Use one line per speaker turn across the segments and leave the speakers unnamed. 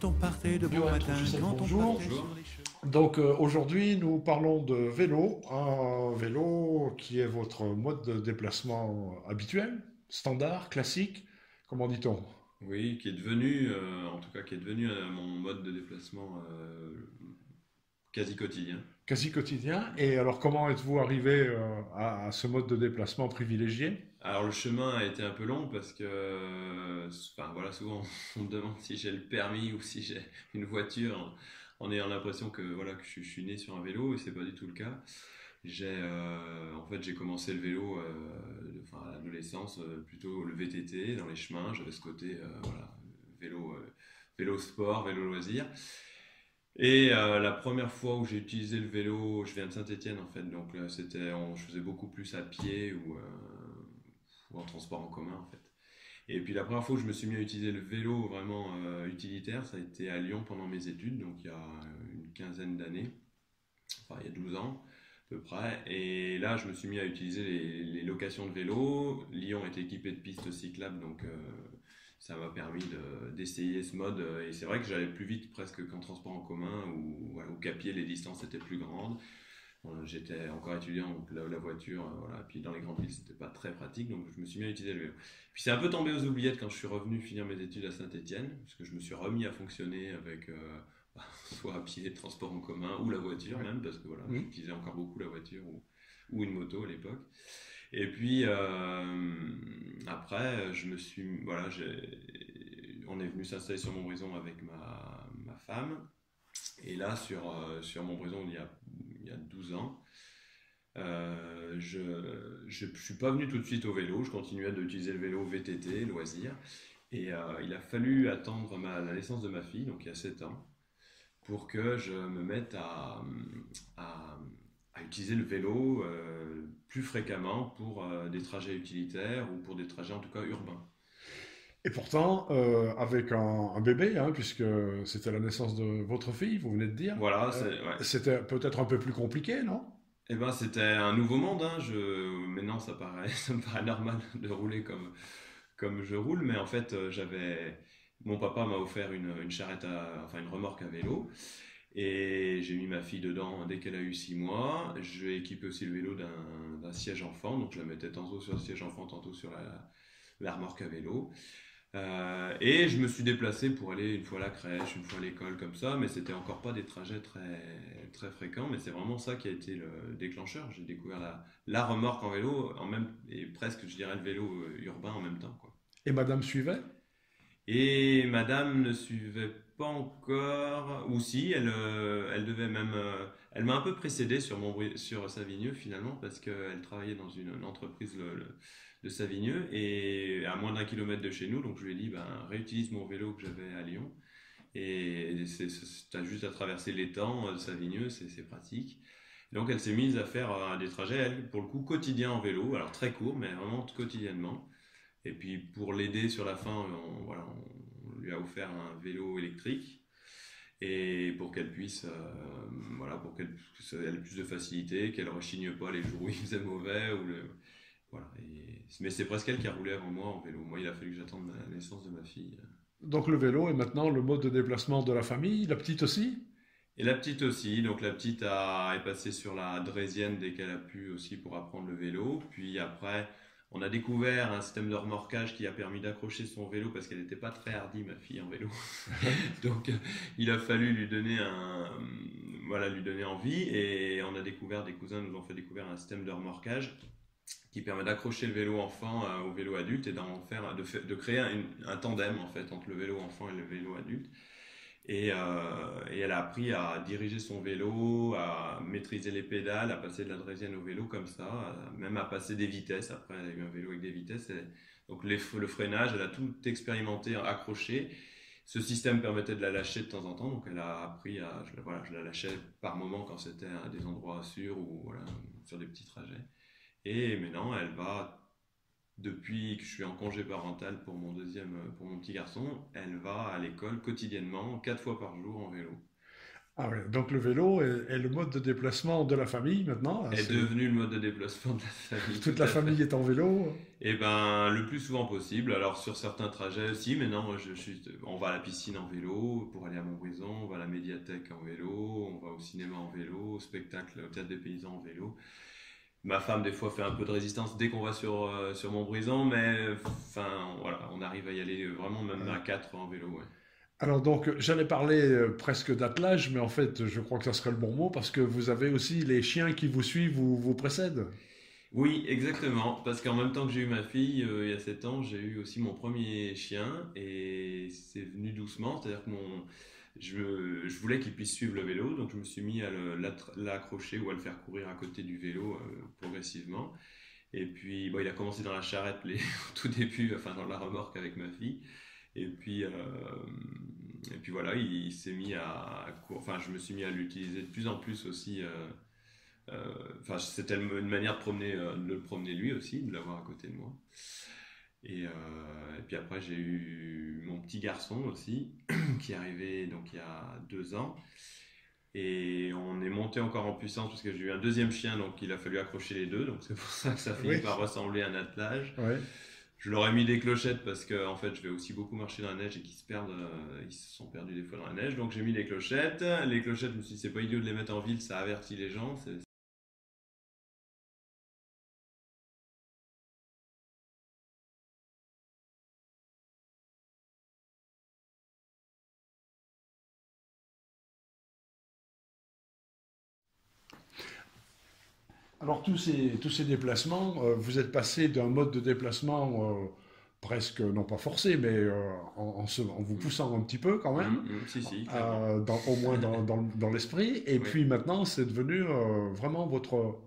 quand on partait de bon matin, quand on
Bonjour.
partait sur les chemins.
Donc aujourd'hui, nous parlons de vélo, un vélo qui est votre mode de déplacement habituel, standard, classique, comment dit-on?
Oui, qui est devenu, en tout cas, qui est devenu mon mode de déplacement quasi quotidien.
Quasi quotidien. Et alors comment êtes-vous arrivé à ce mode de déplacement privilégié?
Alors le chemin a été un peu long parce que, enfin voilà, souvent on me demande si j'ai le permis ou si j'ai une voiture en ayant l'impression que voilà que je suis né sur un vélo et c'est pas du tout le cas. En fait j'ai commencé le vélo, enfin à l'adolescence plutôt le VTT dans les chemins. J'avais ce côté voilà vélo vélo sport, vélo loisir. Et la première fois où j'ai utilisé le vélo, je viens de Saint-Étienne en fait, donc là je faisais beaucoup plus à pied ou en transport en commun en fait. Et puis la première fois où je me suis mis à utiliser le vélo vraiment utilitaire, ça a été à Lyon pendant mes études, donc il y a une quinzaine d'années, enfin il y a 12 ans à peu près. Et là, je me suis mis à utiliser les locations de vélo. Lyon est équipé de pistes cyclables, donc ça m'a permis d'essayer ce mode. Et c'est vrai que j'allais plus vite presque qu'en transport en commun, ou voilà, ou qu'à pied les distances étaient plus grandes. J'étais encore étudiant, donc la voiture, voilà. Puis dans les grandes villes, c'était pas très pratique, donc je me suis mis à utiliser le vélo. Puis c'est un peu tombé aux oubliettes quand je suis revenu finir mes études à Saint-Étienne, parce que je me suis remis à fonctionner avec soit à pied, transport en commun, ou la voiture même, parce que voilà,
Mhm.
j'utilisais encore beaucoup la voiture ou une moto à l'époque. Et puis après, voilà, on est venu s'installer sur Montbrison avec ma femme. Et là, sur Montbrison, il y a 12 ans, je ne suis pas venu tout de suite au vélo. Je continuais d'utiliser le vélo VTT, loisir. Et il a fallu attendre la naissance de ma fille, donc il y a 7 ans, pour que je me mette à, à utiliser le vélo plus fréquemment pour des trajets utilitaires ou pour des trajets en tout cas urbains.
Et pourtant, avec un bébé, hein, puisque c'était la naissance de votre fille, vous venez de dire,
Voilà,
euh,
ouais.
c'était peut-être un peu plus compliqué, non?
Eh ben, c'était un nouveau monde, hein. Maintenant, ça me paraît normal de rouler comme je roule, mais en fait, mon papa m'a offert une charrette enfin une remorque à vélo, et j'ai mis ma fille dedans dès qu'elle a eu 6 mois. Je lui ai équipé aussi le vélo d'un siège enfant, donc je la mettais tantôt sur le siège enfant, tantôt sur la remorque à vélo. Et je me suis déplacé pour aller une fois à la crèche, une fois à l'école, comme ça, mais c'était encore pas des trajets très fréquents, mais c'est vraiment ça qui a été le déclencheur. J'ai découvert la remorque en vélo, et presque, je dirais, le vélo urbain en même temps, quoi.
Et madame suivait?
Et madame ne suivait pas encore, ou si, elle devait même, elle m'a un peu précédé sur Savigneux finalement, parce qu'elle travaillait dans une entreprise de Savigneux, et à moins d'1 kilomètre de chez nous, donc je lui ai dit, ben, réutilise mon vélo que j'avais à Lyon, et t'as juste à traverser l'étang de Savigneux, c'est pratique. Donc elle s'est mise à faire des trajets, elle, pour le coup, quotidiens en vélo, alors très court, mais vraiment quotidiennement. Et puis pour l'aider sur la fin, voilà, on lui a offert un vélo électrique et pour qu'elle puisse, voilà, pour qu'elle ait plus de facilité, qu'elle rechigne pas les jours où il faisait mauvais voilà. Mais c'est presque elle qui a roulé avant moi en vélo. Moi, il a fallu que j'attende la naissance de ma fille.
Donc le vélo est maintenant le mode de déplacement de la famille, la petite aussi?
Et la petite aussi, donc la petite est passée sur la Draisienne dès qu'elle a pu aussi pour apprendre le vélo. Puis après, on a découvert un système de remorquage qui a permis d'accrocher son vélo parce qu'elle n'était pas très hardie, ma fille, en vélo. Donc il a fallu voilà, lui donner envie. Et on a découvert, des cousins nous ont fait découvrir un système de remorquage qui permet d'accrocher le vélo enfant au vélo adulte et de créer un tandem en fait entre le vélo enfant et le vélo adulte. Et elle a appris à diriger son vélo, à maîtriser les pédales, à passer de la draisienne au vélo comme ça, même à passer des vitesses. Après, elle a eu un vélo avec des vitesses. Donc le freinage, elle a tout expérimenté, accroché. Ce système permettait de la lâcher de temps en temps. Donc elle a appris voilà, je la lâchais par moment quand c'était à des endroits sûrs ou voilà, sur des petits trajets. Et maintenant, elle va depuis que je suis en congé parental pour mon petit garçon, elle va à l'école quotidiennement, 4 fois par jour en vélo.
Ah ouais, donc le vélo est le mode de déplacement de la famille maintenant. Hein,
Est devenu le mode de déplacement de la famille, tout
toute la
à fait.
famille est en vélo.
Et ben, le plus souvent possible. Alors, sur certains trajets aussi, mais non, on va à la piscine en vélo pour aller à Montbrison, on va à la médiathèque en vélo, on va au cinéma en vélo, au spectacle, au théâtre des paysans en vélo. Ma femme, des fois, fait un peu de résistance dès qu'on va sur Montbrison, mais enfin, voilà, on arrive à y aller vraiment même à
Ouais.
4 en vélo, ouais.
Alors donc, j'allais parler presque d'attelage, mais en fait, je crois que ça serait le bon mot parce que vous avez aussi les chiens qui vous suivent, vous précèdent.
Oui, exactement. Parce qu'en même temps que j'ai eu ma fille, il y a 7 ans, j'ai eu aussi mon premier chien et c'est venu doucement. C'est-à-dire que je voulais qu'il puisse suivre le vélo, donc je me suis mis à l'accrocher ou à le faire courir à côté du vélo progressivement. Et puis, bon, il a commencé dans la charrette au tout début, enfin dans la remorque avec ma fille. Et puis voilà, il s'est mis enfin, je me suis mis à l'utiliser de plus en plus aussi. Enfin, c'était une manière de le promener lui aussi, de l'avoir à côté de moi. Et puis après, j'ai eu mon petit garçon aussi, qui est arrivé donc il y a 2 ans. Et on est monté encore en puissance parce que j'ai eu un deuxième chien, donc il a fallu accrocher les deux. Donc c'est pour ça que ça finit
Oui,
par ressembler à un attelage.
ouais.
Je leur ai mis des clochettes parce que en fait, je vais aussi beaucoup marcher dans la neige et qu'ils se perdent, ils se sont perdus des fois dans la neige. Donc j'ai mis des clochettes. Les clochettes, je me suis dit, c'est pas idiot de les mettre en ville, ça avertit les gens.
Alors tous ces déplacements, vous êtes passé d'un mode de déplacement presque, non pas forcé, mais en vous
Mm.
poussant un petit peu quand même,
Si, si, clairement.
au moins dans l'esprit, et
Oui.
puis maintenant c'est devenu vraiment votre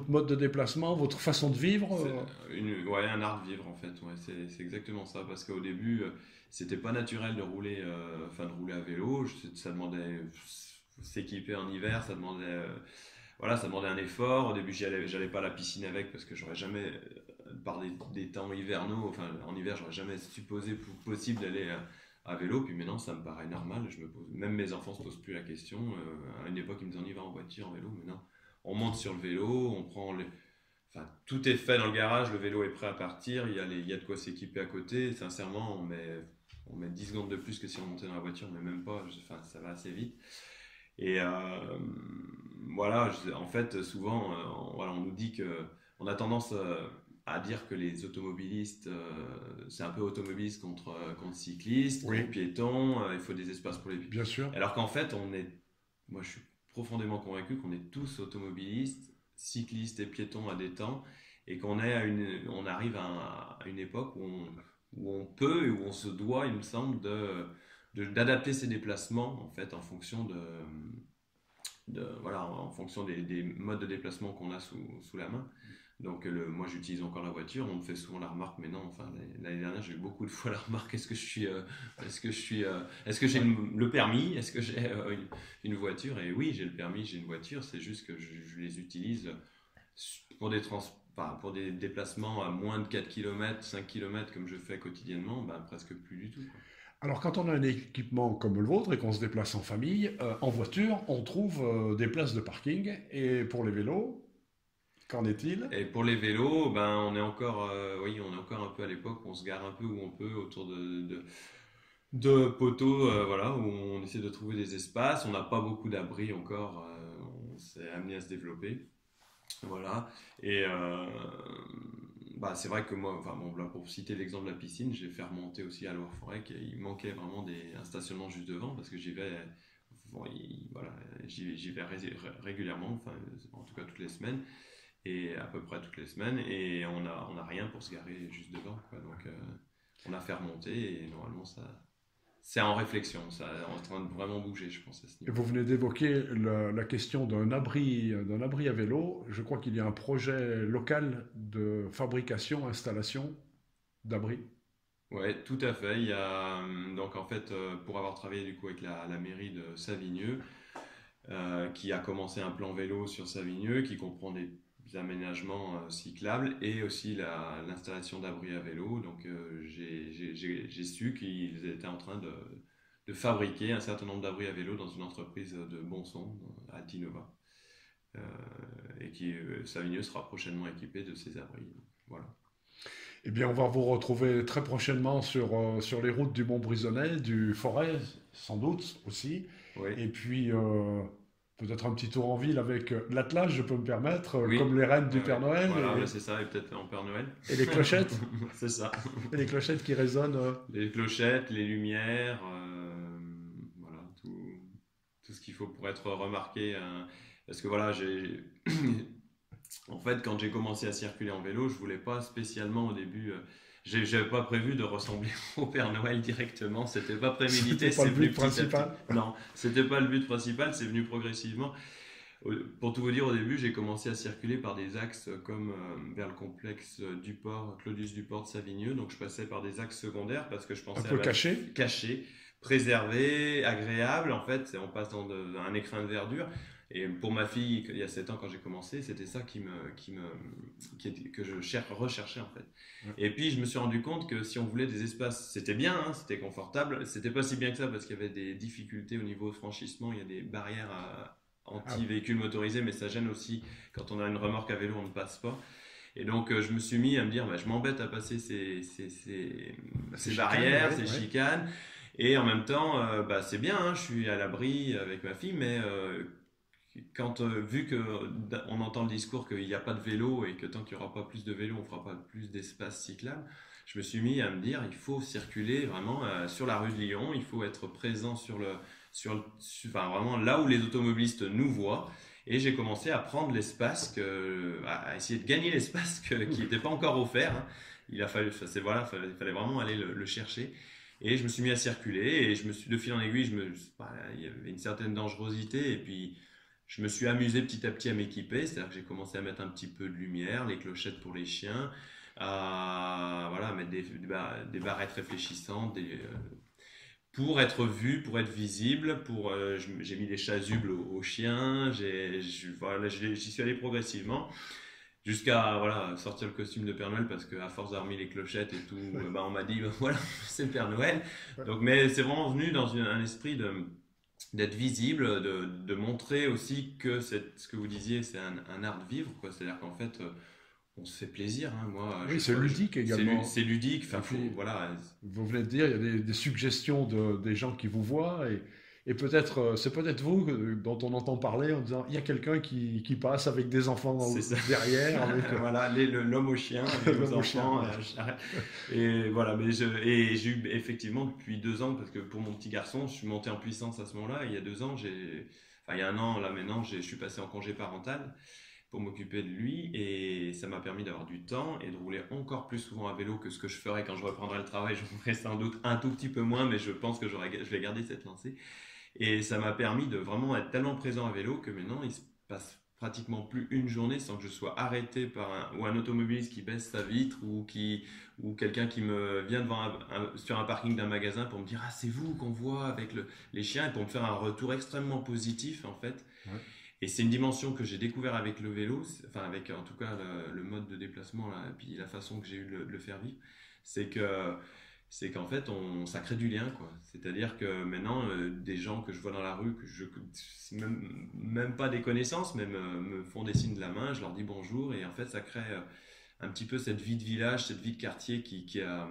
mode de déplacement, votre façon de vivre.
C'est ouais, un art de vivre en fait. Ouais, c'est exactement ça. Parce qu'au début, c'était pas naturel de rouler, enfin de rouler à vélo. Ça demandait s'équiper en hiver, voilà, ça demandait un effort. Au début, j'allais pas à la piscine avec parce que j'aurais jamais, par des temps hivernaux, enfin en hiver, j'aurais jamais supposé possible d'aller à vélo. Puis maintenant, ça me paraît normal. Même mes enfants se posent plus la question. À une époque, ils me disaient on y va en voiture, en vélo. Maintenant, on monte sur le vélo, on prend enfin, tout est fait dans le garage, le vélo est prêt à partir, il y a de quoi s'équiper à côté. Sincèrement, on met 10 secondes de plus que si on montait dans la voiture, mais même pas, enfin, ça va assez vite. Et voilà, en fait, souvent, voilà, on nous dit que, on a tendance à dire que les automobilistes, c'est un peu automobiliste contre cyclistes,
Oui,
contre piétons, il faut des espaces pour les piétons.
bien sûr.
Alors qu'en fait, moi je suis profondément convaincu qu'on est tous automobilistes, cyclistes et piétons à des temps, et on arrive à une époque où on peut et où on se doit, il me semble, d'adapter ses déplacements en fait en fonction voilà, en fonction des modes de déplacement qu'on a sous la main. Donc moi j'utilise encore la voiture, on me fait souvent la remarque, mais non, enfin l'année dernière j'ai eu beaucoup de fois la remarque, est-ce que j'ai
Ouais.
le permis, est-ce que j'ai une voiture? Et oui, j'ai le permis, j'ai une voiture, c'est juste que je les utilise pour des déplacements à moins de 4 km, 5 km comme je fais quotidiennement, ben, presque plus du tout, quoi.
Alors quand on a un équipement comme le vôtre et qu'on se déplace en famille, en voiture, on trouve des places de parking. Et pour les vélos, qu'en est-il?
Et pour les vélos, ben oui, on est encore un peu à l'époque où on se gare un peu où on peut autour de poteaux, voilà, où on essaie de trouver des espaces. On n'a pas beaucoup d'abris encore, on s'est amené à se développer, voilà. Et bah, c'est vrai que moi, enfin bon, là, pour citer l'exemple de la piscine, j'ai fait remonter aussi à Loire-Forêt qu'il manquait vraiment un stationnement juste devant parce que j'y vais, bon, voilà, j'y vais régulièrement, enfin en tout cas toutes les semaines et à peu près toutes les semaines et on a rien pour se garer juste devant quoi. Donc on a fait remonter et normalement ça c'est en réflexion, ça est en train de vraiment bouger je pense à ce
Et
niveau.
vous venez d'évoquer la question d'un abri à vélo. Je crois qu'il y a un projet local de fabrication, installation d'abris.
Ouais, tout à fait. Il y a donc en fait pour avoir travaillé du coup avec la mairie de Savigneux, qui a commencé un plan vélo sur Savigneux, qui comprend des aménagements cyclables et aussi l'installation d'abris à vélo. Donc j'ai su qu'ils étaient en train de fabriquer un certain nombre d'abris à vélo dans une entreprise de Bonson, Altinova. Et qui, Savigneux sera prochainement équipé de ces abris. Voilà.
Eh bien, on va vous retrouver très prochainement sur les routes du Mont-Brisonnais, du Forez, sans doute aussi.
Oui.
Et puis, peut-être un petit tour en ville avec l'attelage, je peux me permettre,
Oui.
comme les rennes du Père Noël.
Voilà, c'est ça, et peut-être en Père Noël.
Et les clochettes.
C'est ça.
Et les clochettes qui résonnent.
Les clochettes, les lumières, voilà, tout ce qu'il faut pour être remarqué. Parce que voilà, en fait, quand j'ai commencé à circuler en vélo, je voulais pas spécialement au début. J'avais pas prévu de ressembler au Père Noël directement. C'était pas prémédité.
C'était pas le but principal.
Non, c'était pas le but principal. C'est venu progressivement. Pour tout vous dire, au début, j'ai commencé à circuler par des axes comme vers le complexe du port, Claudius Duport de Savigneux. Donc, je passais par des axes secondaires parce que je pensais
un peu
caché, préservé, agréable. En fait, on passe dans un écrin de verdure. Et pour ma fille, il y a 7 ans quand j'ai commencé, c'était ça que je recherchais en fait.
Ouais.
Et puis je me suis rendu compte que si on voulait des espaces, c'était bien, hein, c'était confortable, c'était pas si bien que ça parce qu'il y avait des difficultés au niveau franchissement, il y a des barrières anti-véhicules motorisés, mais ça gêne aussi quand on a une remorque à vélo, on ne passe pas. Et donc je me suis mis à me dire, je m'embête à passer ces barrières, ces chicanes. Et en même temps, c'est bien, hein, je suis à l'abri avec ma fille, mais quand vu qu'on entend le discours qu'il n'y a pas de vélo et que tant qu'il n'y aura pas plus de vélo, on ne fera pas plus d'espace cyclable, je me suis mis à me dire il faut circuler vraiment sur la rue de Lyon, il faut être présent vraiment là où les automobilistes nous voient. Et j'ai commencé à prendre l'espace, à essayer de gagner l'espace qui n'était pas encore offert. Hein. Il fallait vraiment aller le chercher. Et je me suis mis à circuler et de fil en aiguille, il y avait une certaine dangerosité et puis je me suis amusé petit à petit à m'équiper, c'est-à-dire que j'ai commencé à mettre un petit peu de lumière, les clochettes pour les chiens, à mettre des barrettes réfléchissantes, pour être vu, pour être visible, j'ai mis des chasubles aux chiens, j'y suis allé progressivement. Jusqu'à sortir le costume de Père Noël parce qu'à force d'avoir mis les clochettes et tout, on m'a dit voilà, c'est le Père Noël. Donc, mais c'est vraiment venu dans un esprit d'être visible, de montrer aussi que ce que vous disiez, c'est un art de vivre, quoi. C'est-à-dire qu'en fait, on se fait plaisir. Hein. Moi,
oui, c'est ludique également.
C'est ludique. Voilà.
Vous venez de dire, il y a des suggestions des gens qui vous voient et peut-être, c'est peut-être vous dont on entend parler en disant il y a quelqu'un qui passe avec des enfants derrière.
Voilà, l'homme au chien, avec nos enfants. Et voilà, et j'ai eu effectivement depuis 2 ans, parce que pour mon petit garçon, je suis monté en puissance à ce moment-là. Il y a 2 ans, il y a 1 an, là maintenant, je suis passé en congé parental pour m'occuper de lui et ça m'a permis d'avoir du temps et de rouler encore plus souvent à vélo que ce que je ferais quand je reprendrai le travail. Je ferai sans doute un tout petit peu moins, mais je pense que je vais garder cette lancée. Et ça m'a permis de vraiment être tellement présent à vélo que maintenant, il se passe pratiquement plus une journée sans que je sois arrêté par un automobiliste qui baisse sa vitre ou quelqu'un qui me vient sur un parking d'un magasin pour me dire « Ah, c'est vous qu'on voit avec les chiens » et pour me faire un retour extrêmement positif en fait. Ouais. Et c'est une dimension que j'ai découvert avec le vélo, enfin avec en tout cas le mode de déplacement là, et puis la façon que j'ai eu de le faire vivre, c'est qu'en fait, ça crée du lien, quoi. C'est-à-dire que maintenant, des gens que je vois dans la rue, même pas des connaissances, mais me font des signes de la main, je leur dis bonjour, et en fait, ça crée un petit peu cette vie de village, cette vie de quartier qui a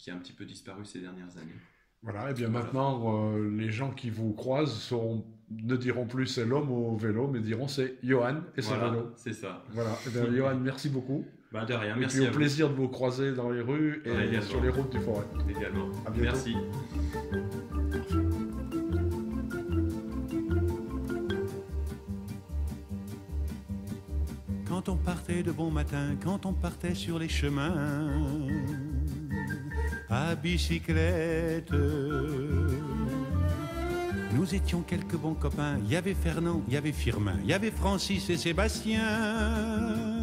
un petit peu disparu ces dernières années.
Voilà, et bien maintenant, les gens qui vous croisent ne diront plus c'est l'homme au vélo, mais diront c'est Johan et son vélo.
C'est ça.
Voilà, et bien, Johan, merci beaucoup.
De rien,
et
merci.
Et puis au plaisir de vous croiser dans les rues et sur les routes du Forez.
Également.
À bientôt.
Merci.
Quand on partait de bon matin, quand on partait sur les chemins à bicyclette, nous étions quelques bons copains. Il y avait Fernand, il y avait Firmin, il y avait Francis et Sébastien.